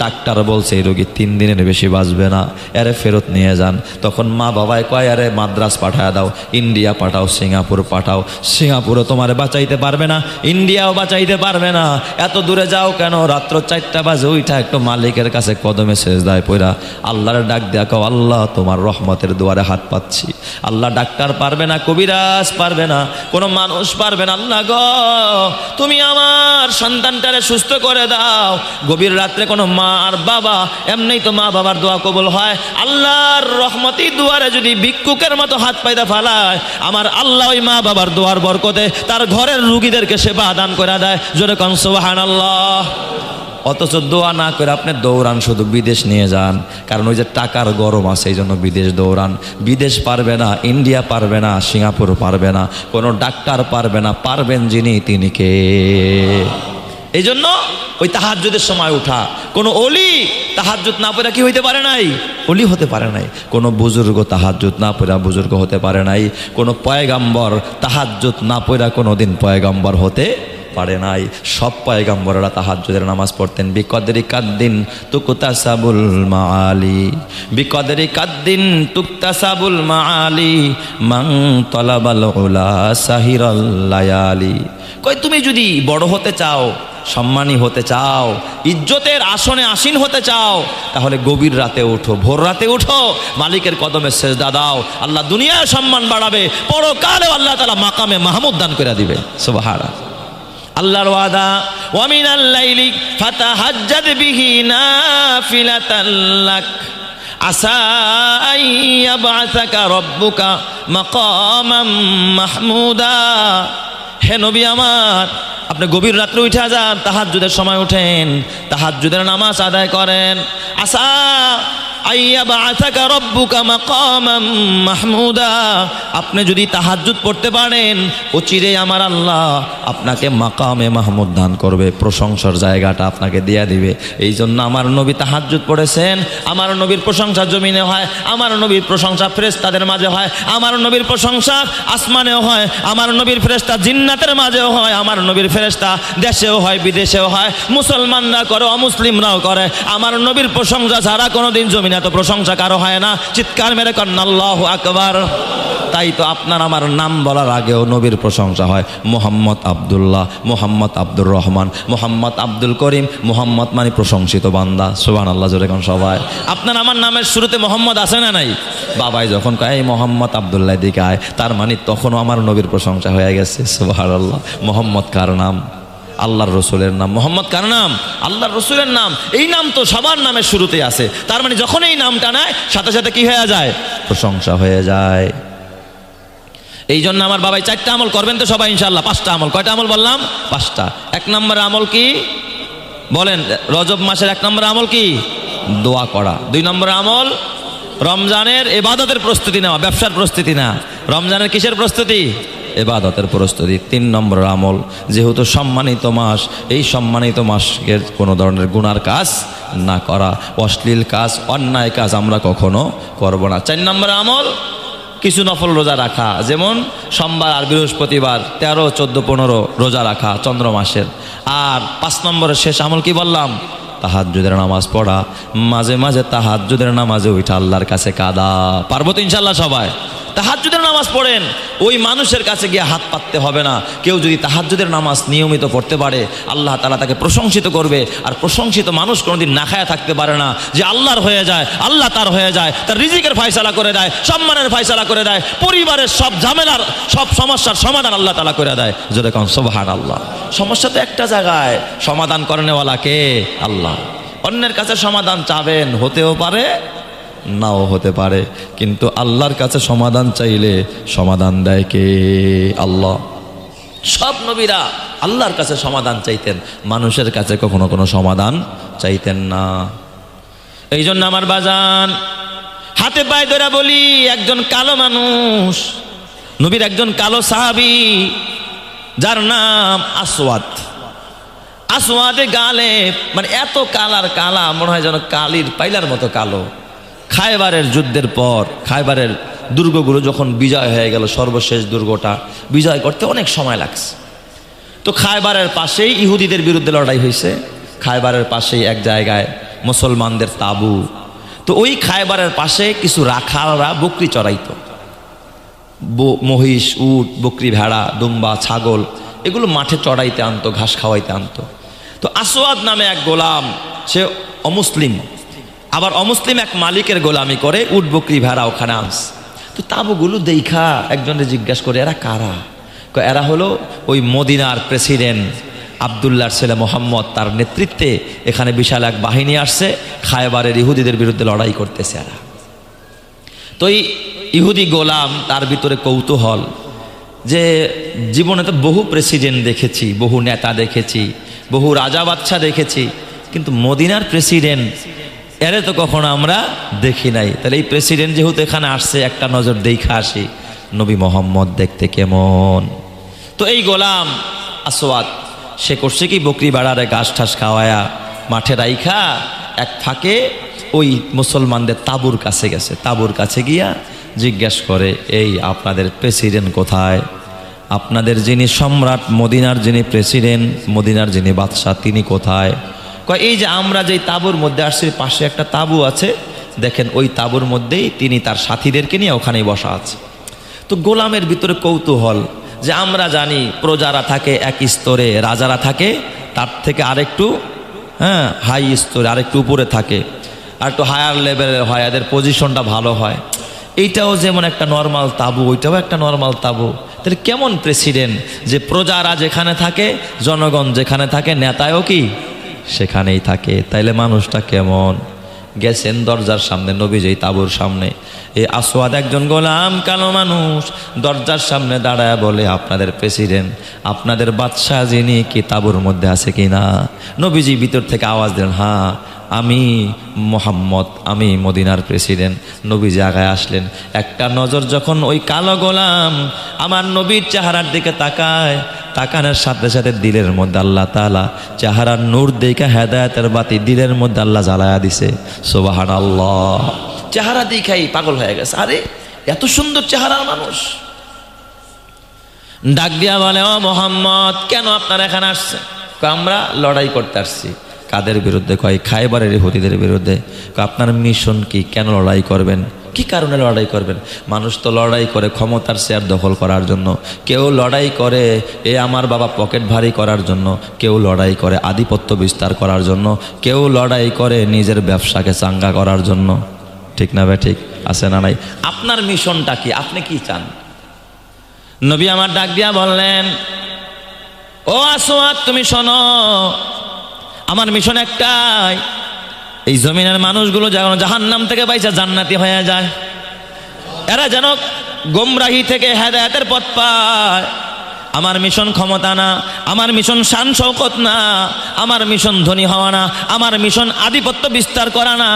ডাক্তার বলছে এই রোগী 3 দিনের বেশি বাঁচবে না, এরে ফেরত নিয়ে যান। তখন মা বাবায় কয়, আরে মাদ্রাস পাঠায় দাও, ইন্ডিয়া পাঠাও, সিঙ্গাপুর পাঠাও। সিঙ্গাপুরও তোমারে বাঁচাইতে পারবে না, ইন্ডিয়াও বাঁচাইতে পারবে না, এত দূরে যাও কেন? রাত্র 4টা বাজে ওইটা একটু মালিকের কাছে কদমে সেজদায় পড়া আল্লাহর ডাক দেয়া কও, আল্লাহ তোমার রহমতের দুয়ারে হাত পাচ্ছি। আল্লাহ ডাক্তার পারবে না, কবিরাজ পারবে না, কোনো মানুষ পারবে না। আল্লাহ গো, তুমি আমার সন্তানটারে সুস্থ করে দাও। গভীর রাত্রে কোনো মা আর বাবা, এমনিই তো মা বাবার দোয়া কবুল হয়, আল্লাহর রহমতি দুয়ারে যদি ভিক্ষুকের মতো হাত পাইতে ফালায়, আমার আল্লাহ ওই মা বাবার দোয়ার বরকতে তার ঘরের রুগীদেরকে সেবা দান করে দেয়। জোরে কোন সুবহানাল্লাহ। অথচ দোয়া না করে আপনি দৌড়ান, শুধু বিদেশ নিয়ে যান, কারণ ওই যে টাকার গরম আছে, এই জন্য বিদেশ দৌড়ান। বিদেশ পারবে না, ইন্ডিয়া পারবে না, সিঙ্গাপুর পারবে না, কোনো ডাক্তার পারবে না, পারবেন যিনি তিনি কে? এই জন্য ওই তাহাজ্জুদের সময় উঠা। কোনো অলি তাহাজ্জুদ না পড়া কি হইতে পারে নাই? অলি হতে পারে নাই। কোনো বুজুর্গ তাহাজ্জুদ না পড়া বুজুর্গ হতে পারে নাই। কোনো পয়গাম্বর তাহাজ্জুদ না পড়া কোনোদিন পয়গাম্বর হতে পারে নাই। সব পয়গাম্বররা তাহাজ্জুদের নামাজ পড়তেন। বিকদরি কাদ্দিন তুকতাসাবুল মাআলি, বিকদরি কাদ্দিন তুকতাসাবুল মাআলি, মান তালাবাল উলা সাহিরাল লায়ালি। কই তুমি যদি বড় হতে চাও, সম্মানী হতে চাও, ইজ্জতের আসনে আসীন হতে চাও, তাহলে গভীর রাতে উঠো, ভোর রাতে উঠো, মালিকের কদমে সেজদা দাও। আল্লাহ দুনিয়ায় সম্মান বাড়াবে, পরকালেও আল্লাহ তাআলা মাকামে মাহমুদ দান করে দিবে। সুবহানাল্লাহ। আল্লাহর ওয়াদা, ওয়া মিনাল লাইলি ফাতাহাজ্জাদ বিহি নাফিলাতান লাক আসা আইয়াবআসাকা রাব্বুকা মাকামাম মাহমুদা। হে নবী আমার, আপনি গভীর রাত্রে উঠে যান, তাহাজ্জুদের সময় ওঠেন, তাহাজ্জুদের নামাজ আদায় করেন। আসা আইয়াবআসাকা রাব্বুকা মাকামাম মাহমুদা। আপনি যদি তাহাজ্জুদ পড়তে পারেন, অচিরেই আমার আল্লাহ আপনাকে মাকামে মাহমুদ দান করবে, প্রশংসার জায়গাটা আপনাকে দিয়ে দিবে। এই জন্য আমার নবী তাহাজ্জুদ পড়েছেন। আমার নবীর প্রশংসা জমিনে হয়, আমার নবীর প্রশংসা ফেরেশতাদের মাঝে হয়, আমার নবীর প্রশংসা আসমানেও হয়, আমার নবীর ফেরেশতা জিন্নাতের মাঝেও হয়, আমার নবীর ফেরেশতা দেশেও হয় বিদেশেও হয়, মুসলমানরা করে অমুসলিমরাও করে। আমার নবীর প্রশংসা ছাড়া কোনোদিন জমিনে এত প্রশংসা কারো হয় না। চিৎকার মেরে কন্না আল্লাহু আকবার। তাই তো আপনার আমার নাম বলার আগেও নবীর প্রশংসা হয়। মোহাম্মদ আব্দুল্লাহ, মোহাম্মদ আব্দুর রহমান, মোহাম্মদ আব্দুল করিম, মোহাম্মদ মানে প্রশংসিত বান্দা। সুবহানাল্লাহ জোরে কোন সবাই। আপনার আমার নামের শুরুতে মোহাম্মদ আছে না নাই? বাবাই যখন কয় এই মোহাম্মদ আব্দুল্লাহ দিকে আয়, তার মানে তখনও আমার নবীর প্রশংসা হয়ে গেছে। সুবহানাল্লাহ। মোহাম্মদ কার নাম? আল্লাহর রসুলের নাম। মোহাম্মদ কার নাম? আল্লাহর রসুলের নাম। এই নাম তো সবার নামের শুরুতে আছে, তার মানে যখন এই নামটা নেয় সাথে সাথে কি হয়ে যায়? প্রশংসা হয়ে যায়। এই জন্য আমার বাবাই 4টা আমল করবেন তো সবাই ইনশাআল্লাহ। 5টা আমল। কয়টা আমল বললাম? 5টা। 1 নম্বর আমল কি বলেন? রজব মাসের 1 নম্বর আমল কি? দোয়া করা। 2 নম্বর আমল রমজানের ইবাদতের প্রস্তুতি নেওয়া, ব্যবসার প্রস্তুতি না। রমজানের কিসের প্রস্তুতি? ইবাদতের প্রস্তুতি। 3 নম্বর আমল, যেহেতু সম্মানিত মাস, এই সম্মানিত মাসের কোনো ধরনের গুনার কাজ না করা, অশ্লীল কাজ, অন্যায় কাজ আমরা কখনো করব না। 4 নম্বর আমল কিছু নফল রোজা রাখা, যেমন সোমবার আর বৃহস্পতিবার 13, 14, 15 রোজা রাখা চন্দ্র মাসের। আর 5 নম্বরের শেষ আমল কি বললাম? তাহাজ্জুদের নামাজ পড়া। মাঝে মাঝে তাহাজ্জুদের নামাজে উঠা আল্লাহর কাছে কাদা। পারবো তো ইনশাআল্লাহ সবাই? তাহাজ্জুদের নামাজ পড়েন, ওই মানুষের কাছে গিয়ে হাত পাততে হবে না। কেউ যদি তাহাজ্জুদের নামাজ নিয়মিত পড়তে পারে, আল্লাহ তাআলা তাকে প্রশংসিত করবে। আর প্রশংসিত মানুষ কোনোদিন না খায়া থাকতে পারে না। যে আল্লাহর হয়ে যায়, আল্লাহ তার হয়ে যায়, তার রিজিকের ফয়সালা করে দেয়, সম্মানের ফয়সালা করে দেয়, পরিবারের সব ঝামেলার সব সমস্যার সমাধান আল্লাহ তাআলা করে দেয়। যদি কোন সুবহানাল্লাহ। সমস্যা তো একটা জায়গায়, সমাধান করেনেওয়ালা কে? আল্লাহ। অন্যের কাছে সমাধান চাবেন, হতেও পারে নাও হতে পারে, কিন্তু আল্লাহর কাছে সমাধান চাইলে সমাধান দেয় কে? আল্লাহ। সব নবীরা আল্লাহর কাছে সমাধান চাইতেন, মানুষের কাছে কখনো কোনো সমাধান চাইতেন না। এই জন্য আমার বাজান, হাতে পায়ে ধরে বলি, একজন কালো মানুষ, নবীর একজন কালো সাহাবী, যার নাম আসওয়াদ। আসওয়াদে গালে মানে এত কালার, কালা মনে হয় যেন কালির পাইলার মতো কালো। খায়বারের যুদ্ধের পর খায়বারের দুর্গগুলো যখন বিজয় হয়ে গেল, সর্বশেষ দুর্গটা বিজয় করতে অনেক সময় লাগছে। তো খায়বারের পাশেই ইহুদিদের বিরুদ্ধে লড়াই হয়েছে। খায়বারের পাশেই এক জায়গায় মুসলমানদের তাবু। তো ওই খায়বারের পাশে কিছু রাখালরা বকরি চড়াইতো। মহিষ, উট, বকরি, ভেড়া, দুম্বা, ছাগল এগুলো মাঠে চড়াইতে আনতো, ঘাস খাওয়াইতে আনতো। তো আসওয়াদ নামে এক গোলাম, সে অমুসলিম, আবার অমুসলিম এক মালিকের গোলামি করে, উট, বকরি, ভেড়া ওখানে আনছে। তো তাবুগুলো দেখা একজনে জিজ্ঞাসা করে, এরা কারা? এরা হলো ওই মদিনার প্রেসিডেন্ট আবদুল্লাহর ছেলে মোহাম্মদ, তার নেতৃত্বে এখানে বিশাল এক বাহিনী আসছে, খায়বারের ইহুদিদের বিরুদ্ধে লড়াই করতেছে এরা। তো এই ইহুদি গোলাম, তার ভিতরে কৌতূহল যে জীবনে তো বহু প্রেসিডেন্ট দেখেছি, বহু নেতা দেখেছি, বহু রাজা বাদশা দেখেছি, কিন্তু মদিনার প্রেসিডেন্ট এরে তো কখনো আমরা দেখি নাই। তাহলে এই প্রেসিডেন্ট যেহেতু এখানে আসছে, একটা নজর দেখা আসি নবী মোহাম্মদ দেখতে কেমন। তো এই গোলাম আসওয়াদ সে করছে কি, বকরি বাড়ারে ঘাস ঠাস খাওয়ায়া মাঠে রাইখা এক ফাঁকে ওই মুসলমানদের তাঁবুর কাছে গেছে। তাঁবুর কাছে গিয়া জিজ্ঞেস করে, এই আপনাদের প্রেসিডেন্ট কোথায়? আপনাদের যিনি সম্রাট, মদিনার যিনি প্রেসিডেন্ট, মদিনার যিনি বাদশাহ, তিনি কোথায়? কয়, এই যে আমরা যেই তাঁবুর মধ্যে আসছি, পাশে একটা তাঁবু আছে, দেখেন ওই তাঁবুর মধ্যেই তিনি তার সাথীদেরকে নিয়ে ওখানেই বসা আছে। তো গোলামের ভিতরে কৌতূহল, যে আমরা জানি প্রজারা থাকে এক স্তরে, রাজারা থাকে তার থেকে আরেকটু হাই স্তরে, আরেকটু উপরে থাকে, আর একটু হায়ার লেভেলের হয়, এদের পজিশনটা ভালো হয়। এইটাও যেমন একটা নর্মাল তাঁবু, ওইটাও একটা নর্মাল তাঁবু। তাহলে কেমন প্রেসিডেন্ট, যে প্রজারা যেখানে থাকে, জনগণ যেখানে থাকে, নেতাও কি সেখানেই থাকে? তাইলে মানুষটা কেমন? গেছেন দরজার সামনে, নবী যেই তাঁবুর সামনে, এই আসওয়াদ একজন গোলাম কালো মানুষ দরজার সামনে দাঁড়ায় বলে, আপনাদের প্রেসিডেন্ট, আপনাদের বাদশাহ যিনি কি তাঁবুর মধ্যে আছে কি না? নবীজি ভিতর থেকে আওয়াজ দিলেন, হ্যাঁ আমি মোহাম্মদ, আমি মদিনার প্রেসিডেন্ট। নবীজি আগায় আসলেন, একটা নজর যখন ওই কালো গোলাম আমার নবীর চেহারার দিকে তাকায়, তাকানোর সাথে সাথে দিলের মধ্যে আল্লাহ তাআলা চেহারার নূর দেখে হেদায়েতের বাতি দিলের মধ্যে আল্লাহ জ্বালায়া দিছে। সুবহানাল্লাহ। চেহারা দেখাই পাগল হয়ে গেছে, আরে এত সুন্দর চেহারার মানুষ। ডাক দিয়া বলে, ও মোহাম্মদ, কেন আপনারা এখানে আসছেন? আমরা লড়াই করতে আসছি। কাদের বিরুদ্ধে? কয় খায়বারের ইহুদীদের বিরুদ্ধে। আপনার মিশন কি? কেন লড়াই করবেন? কি কারণে লড়াই করবেন? মানুষ তো লড়াই করে ক্ষমতার চেয়ার দখল করার জন্য, কেউ লড়াই করে এ আমার বাবা পকেট ভারী করার জন্য, কেউ লড়াই করে আধিপত্য বিস্তার করার জন্য, কেউ লড়াই করে নিজের ব্যবসাকে চাঙ্গা করার জন্য। ঠিক না ভাই? ঠিক আছে না নাই? আপনার মিশনটা কি? আপনি কি চান? নবী আমার ডাক দিয়া বললেন, ও আসওয়াদ, তুমি শোনো, আমার মিশন একটাই, এই জমিনের মানুষগুলো যেন জাহান্নাম থেকে বাইচা জান্নাতি হয়ে যায়, এরা যেন গোমরাহি থেকে হেদায়েতের পথ পায়। আমার মিশন ক্ষমতা না, আমার মিশন শান শৌকত না, আমার মিশন ধনী হওয়া না, আমার মিশন আধিপত্য বিস্তার করা না,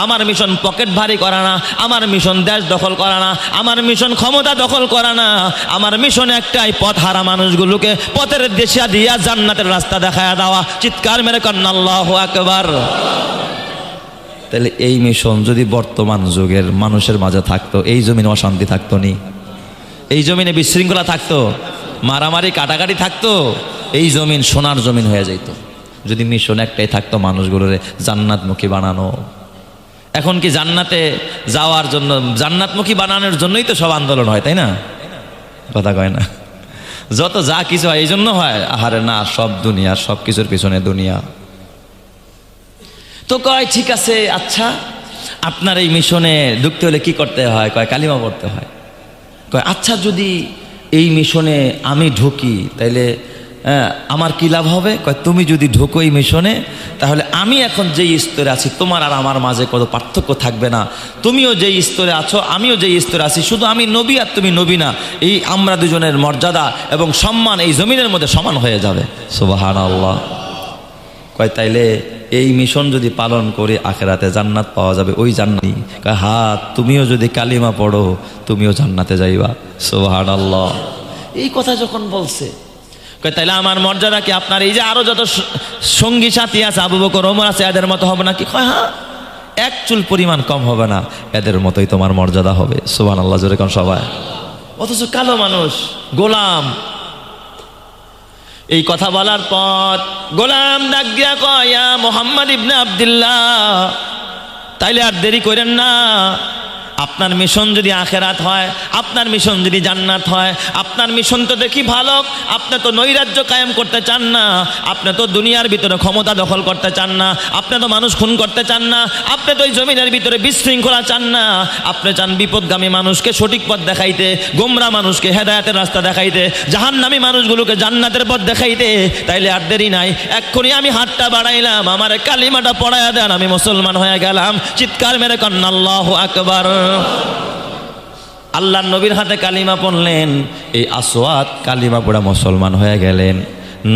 আমার মিশন পকেট ভারী করা না, আমার মিশন দেশ দখল করা না, আমার মিশন ক্ষমতা দখল করা না। আমার মিশন একটাই, পথ হারা মানুষগুলোকে পথের দিশা দিয়া জান্নাতের রাস্তা দেখায়া দেওয়া। চিৎকার মেরে কন্না আল্লাহু আকবার। তাহলে এই মিশন যদি বর্তমান যুগের মানুষের মাঝে থাকতো, এই জমিনে অশান্তি থাকতো নি? এই জমিনে বিশৃঙ্খলা থাকতো? মারামারি কাটাকাটি থাকতো? এই জমিন সোনার জমিন হয়ে যেত যদি মিশন একটাই থাকতো, মানুষগুলোরে জান্নাতমুখী বানানো। এখন কি জান্নাতে যাওয়ার জন্য, জান্নাতমুখী বানানোর জন্যই তো সব আন্দোলন হয়, তাই না? কথা কয় না? যত যা কিছু হয় এই জন্য হয়? আহারে না, সব দুনিয়া, সব কিছুর পিছনে দুনিয়া। তো কয় ঠিক আছে, আচ্ছা আপনার এই মিশনে ঢুকতে হলে কি করতে হয়? কয় কালিমা পড়তে হয়। কয় আচ্ছা, যদি এই মিশনে আমি ঢুকি তাইলে আমার কি লাভ হবে? কয় তুমি যদি ঢুকো এই মিশনে, তাহলে আমি এখন যেই স্তরে আছি, তোমার আর আমার মাঝে কোনো পার্থক্য থাকবে না। তুমিও যেই স্তরে আছো, আমিও যেই স্তরে আছি, শুধু আমি নবী আর তুমি নবী না, এই আমরা দুজনের মর্যাদা এবং সম্মান এই জমিনের মধ্যে সমান হয়ে যাবে। সুবহানাল্লাহ। কয় তাইলে এই মিশন যদি পালন করে আখেরাতে জান্নাত পাওয়া যাবে, ওই জান্নাতি। কয় হ্যাঁ, তুমিও যদি কালিমা পড়ো তুমিও জান্নাতে যাইবা। সুবহানাল্লাহ। এই কথা যখন বলছে, কয় তাইলে আমার মর্যাদা কি আপনার এই যে আরো যত সঙ্গী সাথী আছে, আবু বকর ওমর আছে, এদের মতো হবে নাকি? কয় হ্যাঁ, এক চুল পরিমাণ কম হবে না, এদের মতোই তোমার মর্যাদা হবে। সুবহানাল্লাহ জোরে কোন সবাই। অথচ কালো মানুষ, গোলাম। এই কথা বলার পর গোলাম ডাক দিয়া কয়, ইয়া মুহাম্মদ ইবনে আব্দুল্লাহ, তাইলে আর দেরি করেন না। আপনার মিশন যদি আখেরাত হয়, আপনার মিশন যদি জান্নাত হয়, আপনার মিশন তো দেখি ভালো। আপনি তো নৈরাজ্য কায়েম করতে চান না, আপনি তো দুনিয়ার ভিতরে ক্ষমতা দখল করতে চান না, আপনি তো মানুষ খুন করতে চান না, আপনি তো এই জমিনের ভিতরে বিশৃঙ্খলা চান না। আপনি চান বিপদগামী মানুষকে সঠিক পথ দেখাইতে, গোমরা মানুষকে হেদায়েতের রাস্তা দেখাইতে, জাহান্নামী মানুষগুলোকে জান্নাতের পথ দেখাইতে। তাইলে আর দেরি নাই, এক্ষুনি আমি হাতটা বাড়াইলাম, আমার কালিমাটা পড়ায়া দেন, আমি মুসলমান হয়ে গেলাম। চিৎকার মেরে কন্না আল্লাহু আকবার। আল্লাহর নবীর হাতে কালিমা পড়লেন, এই আসওয়াদ কালিমা পড়া মুসলমান হয়ে গেলেন।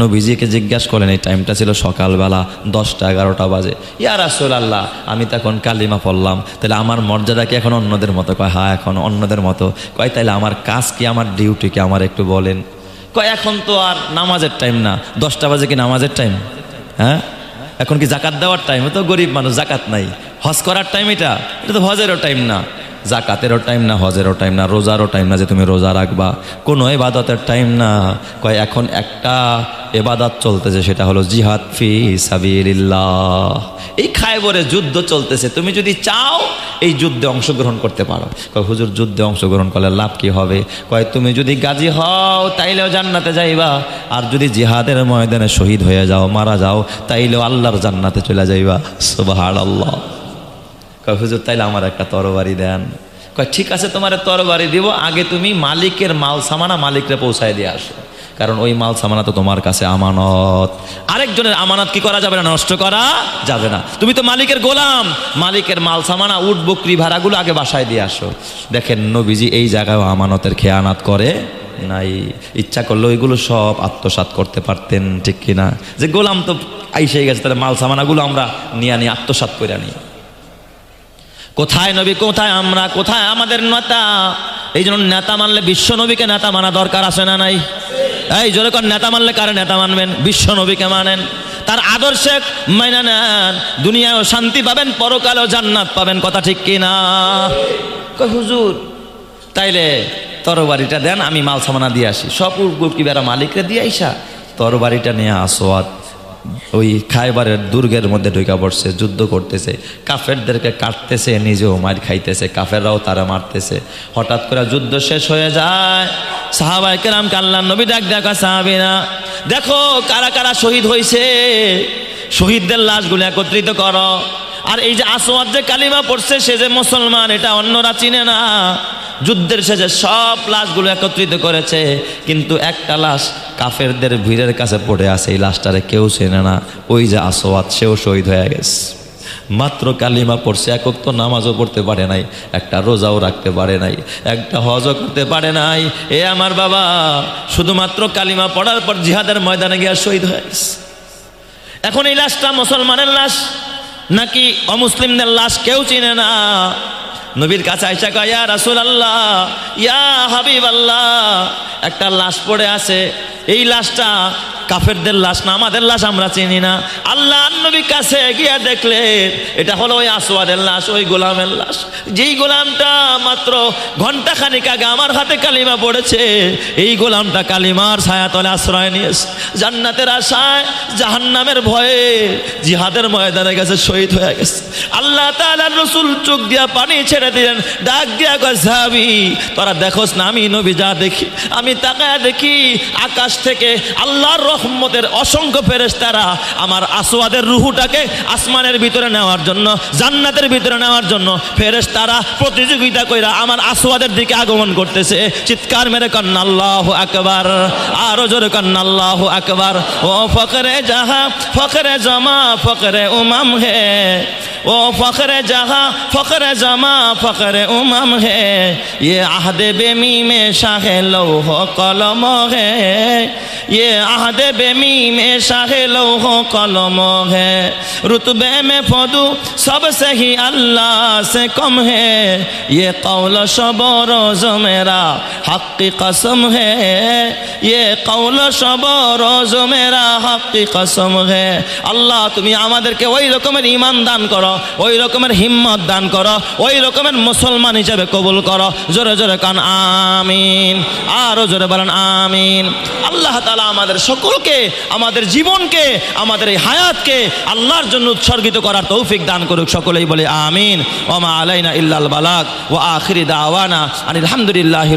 নবীজিকে জিজ্ঞাসা করলেন, এই টাইমটা ছিল সকালবেলা 10টা-11টা বাজে। ইয়া রাসূলুল্লাহ, আমি তখন কালিমা পড়লাম, তাহলে আমার মর্যাদা কি এখন অন্যদের মতো? কয় হ্যাঁ, এখন অন্যদের মতো। কয় তাইলে আমার কাজ কি, আমার ডিউটি কি, আমার একটু বলেন। কয় এখন তো আর নামাজের টাইম না, 10টা বাজে কি নামাজের টাইম? হ্যাঁ, এখন কি জাকাত দেওয়ার টাইম? তো গরিব মানুষ, জাকাত নাই। হজ করার টাইম এটা তো হজেরও টাইম না, জাকাতেরও টাইম না, হজেরও টাইম না, রোজারও টাইম না যে তুমি রোজা রাখবা, কোনো ইবাদতের টাইম না। কয় এখন একটা ইবাদত চলতেছে, সেটা হলো জিহাদ ফি সাবিলিল্লাহ। এই খায়বরে যুদ্ধ চলতেছে, তুমি যদি চাও এই যুদ্ধে অংশগ্রহণ করতে পারো। কয় হুজুর যুদ্ধে অংশগ্রহণ করলে লাভ কি হবে? কয় তুমি যদি গাজী হও তাইলেও জান্নাতে যাইবা, আর যদি জিহাদের ময়দানে শহীদ হয়ে যাও, মারা যাও, তাইলেও আল্লাহর জান্নাতে চলে যাইবা। সুবহানাল্লাহ। কয় হুজুর তাইলে আমার একটা তরবারি দেন। কয় ঠিক আছে, তোমার তরবারি দিব, আগে তুমি মালিকের মাল সামানা মালিকরে পৌঁছায় দিয়ে আসো, কারণ ওই মাল সামানা তো তোমার কাছে আমানত। আরেকজনের আমানত কি করা যাবে না? নষ্ট করা যাবে না। তুমি তো মালিকের গোলাম, মালিকের মাল সামানা, উট বকরি ভাড়াগুলো আগে বাসায় দিয়ে আসো। দেখেন নবীজি এই জায়গায় আমানতের খেয়ানাত করে নাই। ইচ্ছা করলে ওইগুলো সব আত্মসাৎ করতে পারতেন, ঠিক কিনা? যে গোলাম তো আইসে গেছে, তাহলে মাল সামানাগুলো আমরা নিয়ে আত্মসাৎ করে নিই। কোথায় নবী, কোথায় আমরা, কোথায় আমাদের নেতা? এই জন্য নেতা মানলে বিশ্ব নবীকে নেতা মানা দরকার আছে না নাই? এই জোরে কর, নেতা মানলে কারে নেতা মানবেন? বিশ্ব নবীকে মানেন, তার আদর্শে মাইনা নেন, দুনিয়ায়ও শান্তি পাবেন, পরকালেও জান্নাত পাবেন। কথা ঠিক কিনা? কই হুজুর তাইলে তরবারিটা দেন, আমি মাল সামানা দিয়ে আসি। সব কি বেড়া মালিকরে দিয়ে আইসা তরবারিটা নিয়ে আসোয়াত ওই খায়বারের দুর্গের মধ্যে ঢুকা পড়ছে, যুদ্ধ করতেছে, কাফেরদেরকে কাটতেছে, নিজেও মার খাইতেছে, কাফেররাও তারা মারতেছে। হঠাৎ করে যুদ্ধ শেষ হয়ে যায়। সাহাবায়ে কেরামকে আল্লাহর নবী ডাক দেখা, সাহাবীরা দেখো কারা কারা শহীদ হয়েছে, শহীদদের লাশগুলো একত্রিত করো। আর এই যে আসওয়াদ যে কালিমা পড়ছে, সে যে মুসলমান, এটা অন্যরা চিনে না। যুদ্ধের শেষে সব লাশগুলো একত্রিত করেছে, কিন্তু একটা লাশ কাফেরদের ভিড়ের কাছে পড়ে আছে, এই লাশটারে কেউ চেনে না। ওই যে আসওয়াদ, সেও শহীদ হয়ে গেছে। মাত্র কালিমা পড়ছে, এক ওয়াক্ত নামাজও পড়তে পারে নাই, একটা রোজাও রাখতে পারে নাই, একটা হজও করতে পারে নাই। এ আমার বাবা, শুধুমাত্র কালিমা পড়ার পর জিহাদের ময়দানে গিয়ে শহীদ হয়ে গেছে। এখন এই লাশটা মুসলমানের লাশ নাকি অমুসলিমদের লাশ কেউ চিনে না। নবীর কাছে আয়েশা কয়, ইয়া রাসূলুল্লাহ, ইয়া হাবিবাল্লাহ, একটা লাশ পড়ে আছে, এই লাশটা কাফেরদের লাশ না, আমাদের লাশ আমরা চিনি না। আল্লাহর নবীর কাছে গিয়ে দেখলেন এটা হলো ওই আসওয়াদের লাশ, ওই গোলামের লাশ, যেই গোলামটা মাত্র ঘন্টাখানিক আগে আমার হাতে কালিমা পড়েছে। এই গোলামটা কালিমার ছায়াতলে আশ্রয় নিয়েছে, জান্নাতের আশায় জাহান্নামের ভয়ে জিহাদের ময়দানে গেছে, শহীদ হয়ে গেছে। আল্লাহ তাআলার রাসূল চোখ দিয়া পানি ছেড়ে দিলেন, ডাক দিয়া কয়, সাহাবী তোরা দেখোস না আমি নবী যা দেখি? আমি তাকায় দেখি আকাশ থেকে আল্লাহর রহমতের অসংখ্য ফেরেশতারা আমার আসওয়াদের রূহটাকে আসমানের ভিতরে নেওয়ার জন্য, জান্নাতের ভিতরে নেওয়ার জন্য ফেরেশতারা প্রতিযোগিতা কইরা আমার আসওয়াদের দিকে আগমন করতেছে। চিৎকার মেরে কন্না আল্লাহু আকবার, আরো জোরে কন্না আল্লাহু আকবার। ও ফকরে জাহা ফকরে জমা ফকরে উমাম হে, ও ফকরে জাহা ফকরে জমা ফকরে উমাম হে, ये आहदे बेमी में शाहे लौह कलम है, ये आहदे बेमी में शाहे लौह कलम है, रुतबे में फदू सबसे ही अल्लाह से कम है, ये कौल शबो रोज मेरा हक की कसम है, ये कौल शबो रोज मेरा हक की कसम है। আল্লাহ তুমি আমাদেরকে ওই রকমের ঈমান দান করো, ওই রকমের হিম্মত দান করো, ওই রকমের মুসলমান হিসেবে কবুল করো। জোরে জোরে কান আমিন, আরো জোরে বলেন আমিন। আল্লাহ তাআলা আমাদের সকলকে, আমাদের জীবনকে, আমাদের এই হায়াতকে আল্লাহর জন্য উৎসর্গিত করার তৌফিক দান করুক। সকলেই বলে আমিন। ওয়া মা আলাইনা ইল্লাল বালাগ ওয়া আখিরি দাওয়ানা আনিল হামদুলিল্লাহি।